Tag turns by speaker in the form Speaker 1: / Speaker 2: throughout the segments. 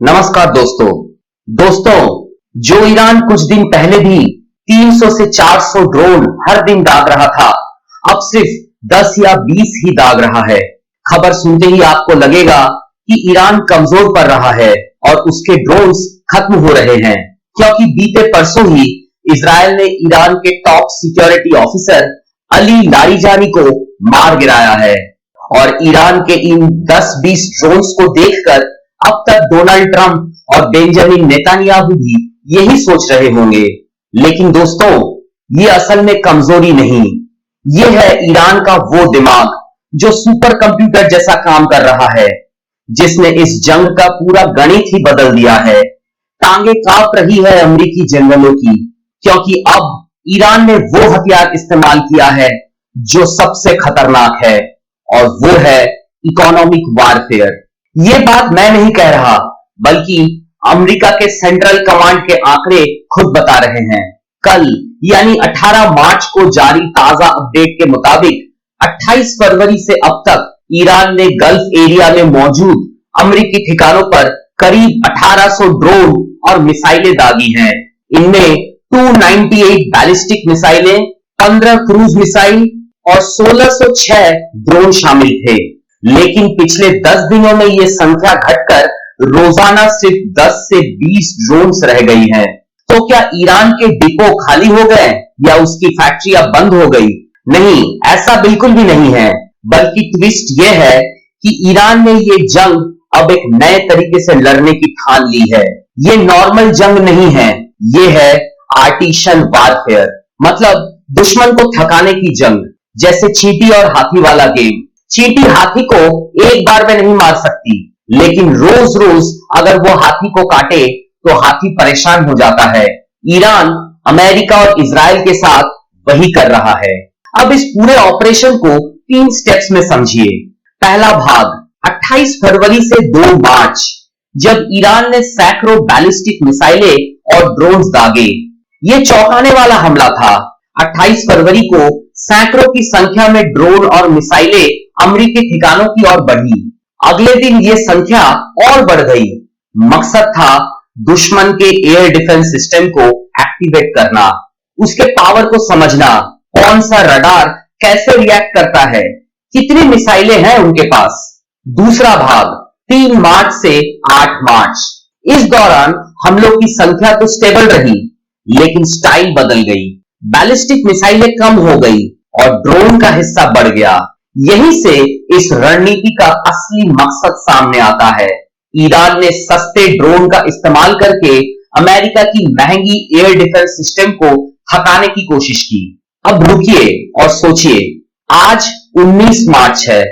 Speaker 1: नमस्कार दोस्तों। दोस्तों, जो ईरान कुछ दिन पहले भी 300 से 400 ड्रोन हर दिन दाग रहा था, अब सिर्फ 10 या 20 ही दाग रहा है। खबर सुनते ही आपको लगेगा कि ईरान कमजोर पड़ रहा है और उसके ड्रोन्स खत्म हो रहे हैं, क्योंकि बीते परसों ही इजरायल ने ईरान के top security officer Ali Larijani को मार गिराया है। और ईरान के इन 10-20 ड्रोन्स को देखकर अब तक डोनाल्ड ट्रंप और बेंजामिन नेतन्याहू भी यही सोच रहे होंगे। लेकिन दोस्तों, ये असल में कमजोरी नहीं, ये है ईरान का वो दिमाग जो सुपर कंप्यूटर जैसा काम कर रहा है, जिसने इस जंग का पूरा गणित ही बदल दिया है। टांगे कांप रही है अमेरिकी जनरलों की, क्योंकि अब ईरान ने वो हथियार इस्तेमाल किया है जो सबसे खतरनाक है, और वो है इकोनॉमिक वारफेयर। ये बात मैं नहीं कह रहा, बल्कि अमेरिका के सेंट्रल कमांड के आंकड़े खुद बता रहे हैं। कल यानी 18 मार्च को जारी ताजा अपडेट के मुताबिक 28 फरवरी से अब तक ईरान ने गल्फ एरिया में मौजूद अमेरिकी ठिकानों पर करीब 1800 ड्रोन और मिसाइलें दागी हैं। इनमें 298 बैलिस्टिक मिसाइलें, 15 क्रूज मिसाइल और 1606 ड्रोन शामिल थे। लेकिन पिछले 10 दिनों में यह संख्या घटकर रोजाना सिर्फ 10 से 20 ड्रोन्स रह गई हैं। तो क्या ईरान के डिपो खाली हो गए या उसकी फैक्ट्रियां बंद हो गई? नहीं, ऐसा बिल्कुल भी नहीं है। बल्कि ट्विस्ट यह है कि ईरान ने यह जंग अब एक नए तरीके से लड़ने की ठान ली है। ये नॉर्मल जंग नहीं है, ये है आर्टिशन वारफेयर, मतलब दुश्मन को थकाने की जंग। जैसे चींटी और हाथी वाला गेम। चींटी हाथी को एक बार में नहीं मार सकती, लेकिन रोज रोज अगर वो हाथी को काटे तो हाथी परेशान हो जाता है। ईरान अमेरिका और इजराइल के साथ वही कर रहा है। अब इस पूरे ऑपरेशन को 3 स्टेप्स में समझिए। पहला भाग 28 फरवरी से 2 मार्च, जब ईरान ने सैकड़ों बैलिस्टिक मिसाइलें और ड्रोन्स दागे। ये चौंकाने वाला हमला था। 28 फरवरी को सैकड़ों की संख्या में ड्रोन और मिसाइलें अमेरिकी ठिकानों की ओर बढ़ी। अगले दिन यह संख्या और बढ़ गई। मकसद था दुश्मन के एयर डिफेंस सिस्टम को एक्टिवेट करना, उसके पावर को समझना, कौन सा रडार कैसे रिएक्ट करता है, कितनी मिसाइलें हैं उनके पास। दूसरा भाग 3 मार्च से 8 मार्च। इस दौरान हमलों की संख्या तो स्टेबल रही, लेकिन स्टाइल बदल गई। बैलिस्टिक मिसाइलें कम हो गई और ड्रोन का हिस्सा बढ़ गया। यहीं से इस रणनीति का असली मकसद सामने आता है। ईरान ने सस्ते ड्रोन का इस्तेमाल करके अमेरिका की महंगी एयर डिफेंस सिस्टम को थकाने की कोशिश की। अब रुकिए और सोचिए, आज 19 मार्च है,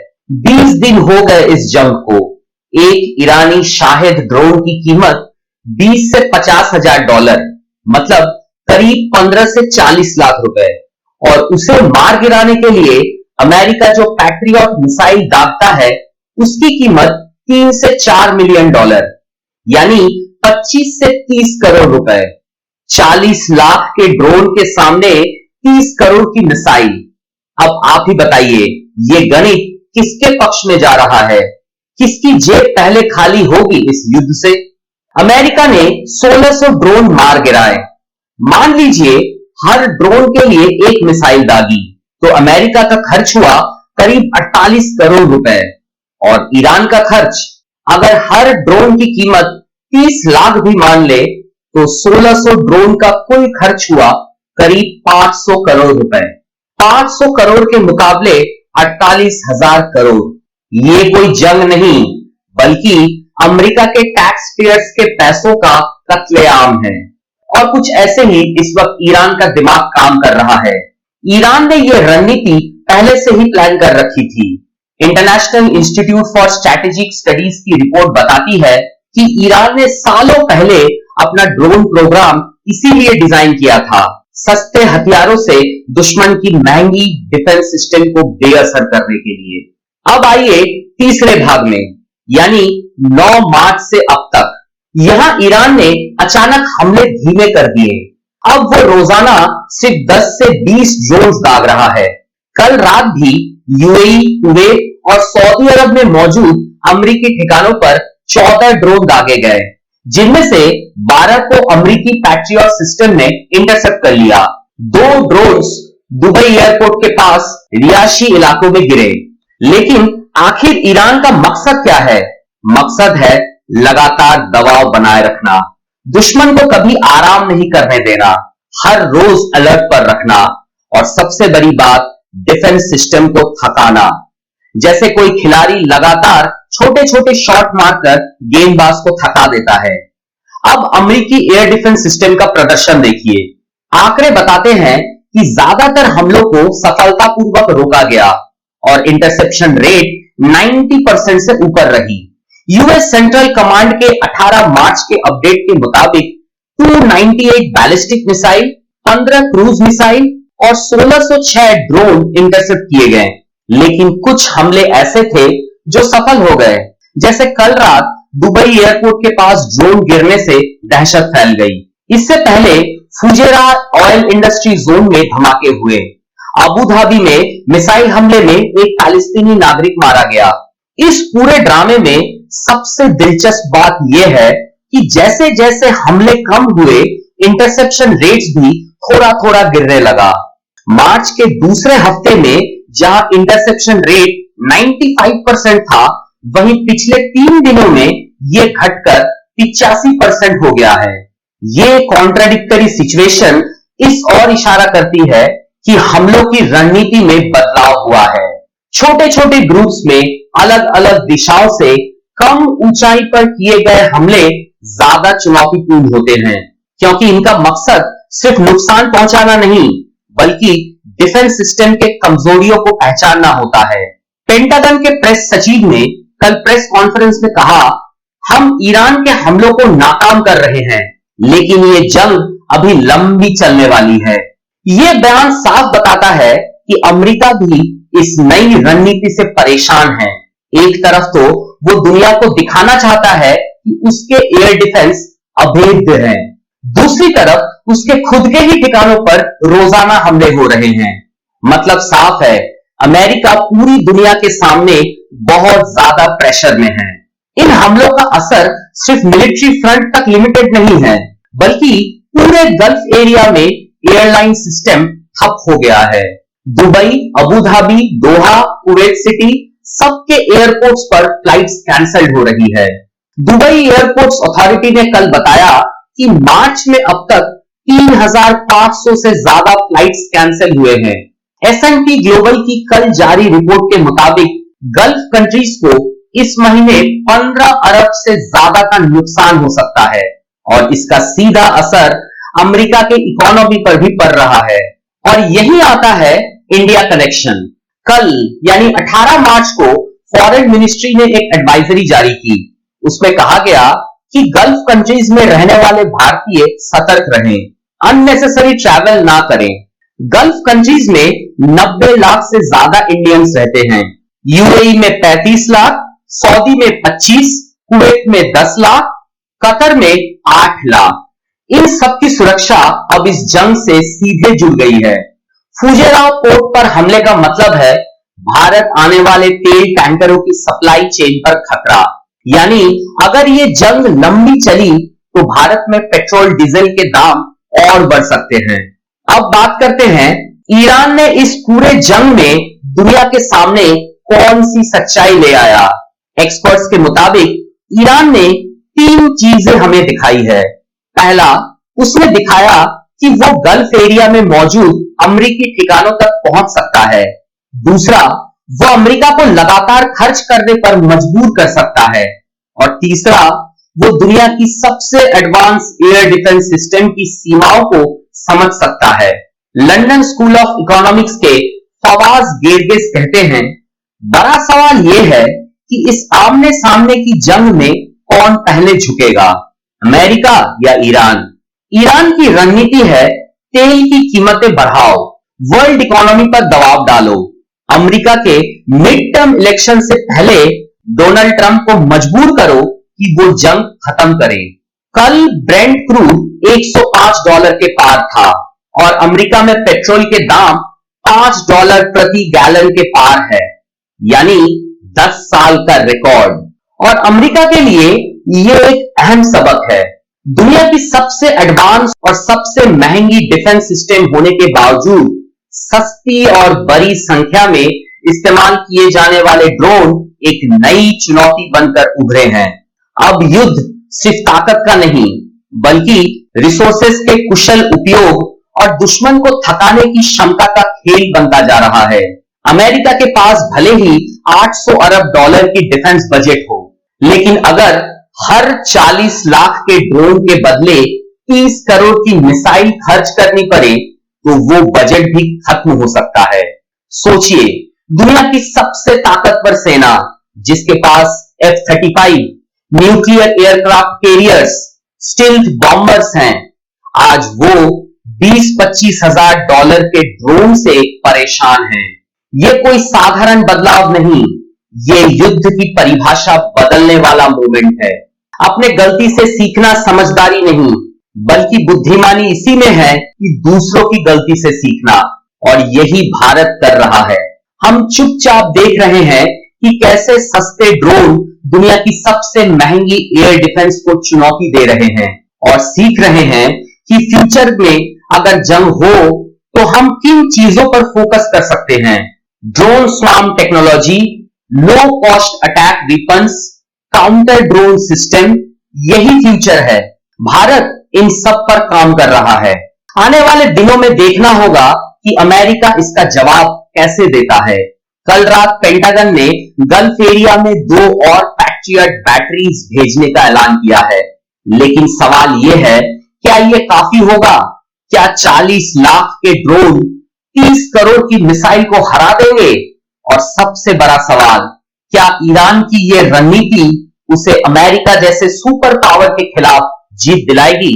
Speaker 1: 20 दिन हो गए इस जंग को। एक ईरानी शाहिद ड्रोन की कीमत 20 से 50 हजार डॉलर, मतलब करीब 15 से 40 लाख रुपए, और उसे मार गिराने के लिए अमेरिका जो पैट्रियट मिसाइल दागता है, उसकी कीमत 3 से 4 मिलियन डॉलर, यानी 25 से 30 करोड़ रुपए। 40 लाख के ड्रोन के सामने 30 करोड़ की मिसाइल। अब आप ही बताइए, ये गणित किसके पक्ष में जा रहा है? किसकी जेब पहले खाली होगी इस युद्ध से? अमेरिका ने 1600 ड्रोन मार गिराए। मान लीजिए हर ड्रोन के लिए एक मिसाइल दागी, तो अमेरिका का खर्च हुआ करीब 48 करोड़ रुपए। और ईरान का खर्च, अगर हर ड्रोन की कीमत 30 लाख भी मान ले, तो 1600 ड्रोन का कुल खर्च हुआ करीब 500 करोड़ रुपए। 500 करोड़ के मुकाबले 48,000 करोड़। ये कोई जंग नहीं, बल्कि अमेरिका के टैक्स पेयर्स के पैसों का कत्लेआम है। और कुछ ऐसे ही इस वक्त ईरान का दिमाग काम कर रहा है। ईरान ने यह रणनीति पहले से ही प्लान कर रखी थी। International institute for strategic studies की रिपोर्ट बताती है कि ईरान ने सालों पहले अपना ड्रोन प्रोग्राम इसीलिए डिजाइन किया था, सस्ते हथियारों से दुश्मन की महंगी डिफेंस सिस्टम को बेअसर करने के लिए। अब आइए तीसरे भाग में, यानी 9 मार्च से अब तक। यहां ईरान ने अचानक हमले धीमे कर दिए। अब वो रोजाना सिर्फ 10 से 20 ड्रोन दाग रहा है। कल रात भी यूएई, कुवैत और सऊदी अरब में मौजूद अमेरिकी ठिकानों पर 14 ड्रोन दागे गए। जिनमें से 12 को अमेरिकी पैट्रियट सिस्टम ने इंटरसेप्ट कर लिया। 2 ड्रोन्स दुबई एयरपोर्ट के पास रिहायशी इलाकों में गिरे। लेकिन आखिर ईरान का मकसद क्या है? मकसद है लगातार दबाव बनाए रखना, दुश्मन को कभी आराम नहीं करने देना, हर रोज अलर्ट पर रखना और सबसे बड़ी बात डिफेंस सिस्टम को थकाना। जैसे कोई खिलाड़ी लगातार छोटे छोटे शॉट मारकर गेंदबाज को थका देता है। अब अमेरिकी एयर डिफेंस सिस्टम का प्रदर्शन देखिए। आंकड़े बताते हैं कि ज्यादातर हमलों को सफलतापूर्वक रोका गया और इंटरसेप्शन रेट 90% से ऊपर रही। यूएस सेंट्रल कमांड के 18 मार्च के अपडेट के मुताबिक 298 बैलिस्टिक मिसाइल, 15 क्रूज मिसाइल और 1606 ड्रोन इंटरसेप्ट किए गए। लेकिन कुछ हमले ऐसे थे जो सफल हो गए। जैसे कल रात दुबई एयरपोर्ट के पास ड्रोन गिरने से दहशत फैल गई। इससे पहले फुजेरा ऑयल इंडस्ट्री जोन में धमाके हुए। अबू धाबी में मिसाइल हमले में एक फालिस्तीनी नागरिक मारा गया। इस पूरे ड्रामे में सबसे दिलचस्प बात यह है कि जैसे जैसे हमले कम हुए, इंटरसेप्शन रेट्स भी थोड़ा थोड़ा गिरने लगा। मार्च के दूसरे हफ्ते में जहां इंटरसेप्शन रेट 95% था, वहीं पिछले 3 दिनों में यह घटकर 85% हो गया है। ये कॉन्ट्राडिक्टरी सिचुएशन इस और इशारा करती है कि हमलों की रणनीति में बदलाव हुआ है। छोटे छोटे ग्रुप्स में अलग अलग दिशाओं से कम ऊंचाई पर किए गए हमले ज्यादा चुनौतीपूर्ण होते हैं, क्योंकि इनका मकसद सिर्फ नुकसान पहुंचाना नहीं, बल्कि डिफेंस सिस्टम के कमजोरियों को पहचानना होता है। पेंटागन के प्रेस सचिव ने कल प्रेस कॉन्फ्रेंस में कहा, हम ईरान के हमलों को नाकाम कर रहे हैं, लेकिन ये जंग अभी लंबी चलने वाली है। यह बयान साफ बताता है कि अमेरिका भी इस नई रणनीति से परेशान है। एक तरफ तो वो दुनिया को दिखाना चाहता है कि उसके एयर डिफेंस अभेद्य हैं, दूसरी तरफ उसके खुद के ही ठिकानों पर रोजाना हमले हो रहे हैं। मतलब साफ है, अमेरिका पूरी दुनिया के सामने बहुत ज्यादा प्रेशर में है। इन हमलों का असर सिर्फ मिलिट्री फ्रंट तक लिमिटेड नहीं है, बल्कि पूरे गल्फ एरिया में एयरलाइन सिस्टम ठप हो गया है। दुबई, अबू धाबी, दोहा, कुवैत सिटी, सबके एयरपोर्ट्स पर फ्लाइट्स कैंसिल्ड हो रही है। दुबई एयरपोर्ट्स अथॉरिटी ने कल बताया कि मार्च में अब तक 3500 से ज्यादा फ्लाइट्स कैंसिल हुए हैं। S&P ग्लोबल की कल जारी रिपोर्ट के मुताबिक गल्फ कंट्रीज को इस महीने 15 अरब से ज्यादा का नुकसान हो सकता है और इसका सीधा असर अमेरिका के इकोनॉमी पर भी पड़ रहा है। और यही आता है इंडिया कनेक्शन। कल यानी 18 मार्च को फॉरेन मिनिस्ट्री ने एक एडवाइजरी जारी की। उसमें कहा गया कि गल्फ कंट्रीज में रहने वाले भारतीय सतर्क रहें, अननेसेसरी ट्रैवल ना करें। गल्फ कंट्रीज में 90 लाख से ज्यादा इंडियंस रहते हैं। यूएई में 35 लाख, सऊदी में 25, कुवैत में 10 लाख, कतर में 8 लाख। इन सब की सुरक्षा अब इस जंग से सीधे जुड़ गई है। फुजेरा पोर्ट पर हमले का मतलब है भारत आने वाले तेल टैंकरों की सप्लाई चेन पर खतरा। यानी अगर ये जंग लंबी चली तो भारत में पेट्रोल डीजल के दाम और बढ़ सकते हैं। अब बात करते हैं ईरान ने इस पूरे जंग में दुनिया के सामने कौन सी सच्चाई ले आया। एक्सपर्ट्स के मुताबिक ईरान ने 3 चीजें हमें दिखाई है। पहला, उसने दिखाया कि वो गल्फ एरिया में मौजूद अमेरिकी ठिकानों तक पहुंच सकता है। दूसरा, वो अमेरिका को लगातार खर्च करने पर मजबूर कर सकता है। और तीसरा, वो दुनिया की सबसे एडवांस एयर डिफेंस सिस्टम की सीमाओं को समझ सकता है। लंदन स्कूल ऑफ इकोनॉमिक्स के फवाज गेरगेस कहते हैं, बड़ा सवाल यह है कि इस आमने सामने की जंग में कौन पहले झुकेगा, अमेरिका या ईरान। ईरान की रणनीति है तेल की कीमतें बढ़ाओ, वर्ल्ड इकोनॉमी पर दबाव डालो। अमेरिका के मिड टर्म इलेक्शन से पहले डोनाल्ड ट्रंप को मजबूर करो कि वो जंग खत्म करे। कल ब्रेंट क्रूड $105 के पार था और अमेरिका में पेट्रोल के दाम $5 प्रति गैलन के पार है, यानी 10 साल का रिकॉर्ड। और अमेरिका के लिए ये एक अहम सबक है। दुनिया की सबसे एडवांस और सबसे महंगी डिफेंस सिस्टम होने के बावजूद सस्ती और बड़ी संख्या में इस्तेमाल किए जाने वाले ड्रोन एक नई चुनौती बनकर उभरे हैं। अब युद्ध सिर्फ ताकत का नहीं, बल्कि रिसोर्सेस के कुशल उपयोग और दुश्मन को थकाने की क्षमता का खेल बनता जा रहा है। अमेरिका के पास भले ही 800 अरब डॉलर की डिफेंस बजट हो, लेकिन अगर हर 40 लाख के ड्रोन के बदले 30 करोड़ की मिसाइल खर्च करनी पड़े, तो वो बजट भी खत्म हो सकता है। सोचिए, दुनिया की सबसे ताकतवर सेना, जिसके पास F-35 nuclear aircraft carriers, stealth bombers हैं, आज वो 20-25 हजार डॉलर के ड्रोन से परेशान हैं। ये कोई साधारण बदलाव नहीं, ये युद्ध की परिभाषा बदलने वाला मूवमेंट है। अपने गलती से सीखना समझदारी नहीं, बल्कि बुद्धिमानी इसी में है कि दूसरों की गलती से सीखना, और यही भारत कर रहा है। हम चुपचाप देख रहे हैं कि कैसे सस्ते ड्रोन दुनिया की सबसे महंगी एयर डिफेंस को चुनौती दे रहे हैं, और सीख रहे हैं कि फ्यूचर में अगर जंग हो तो हम किन चीजों पर फोकस कर सकते हैं। Drone swarm technology, low cost attack weapons, counter drone system, यही फ्यूचर है। भारत इन सब पर काम कर रहा है। आने वाले दिनों में देखना होगा कि अमेरिका इसका जवाब कैसे देता है। कल रात पेंटागन ने गल्फ एरिया में 2 और पैट्रियट बैटरीज भेजने का ऐलान किया है, लेकिन सवाल यह है, क्या यह काफी होगा? क्या 40 लाख के ड्रोन 30 करोड़ की मिसाइल को हरा देंगे? और सबसे बड़ा सवाल, क्या ईरान की यह रणनीति उसे अमेरिका जैसे सुपर पावर के खिलाफ जीत दिलाएगी?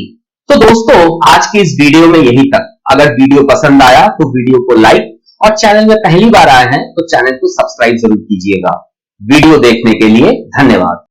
Speaker 1: तो दोस्तों, आज की इस वीडियो में यही तक। अगर वीडियो पसंद आया तो वीडियो को लाइक, और चैनल में पहली बार आए हैं तो चैनल को सब्सक्राइब जरूर कीजिएगा। वीडियो देखने के लिए धन्यवाद।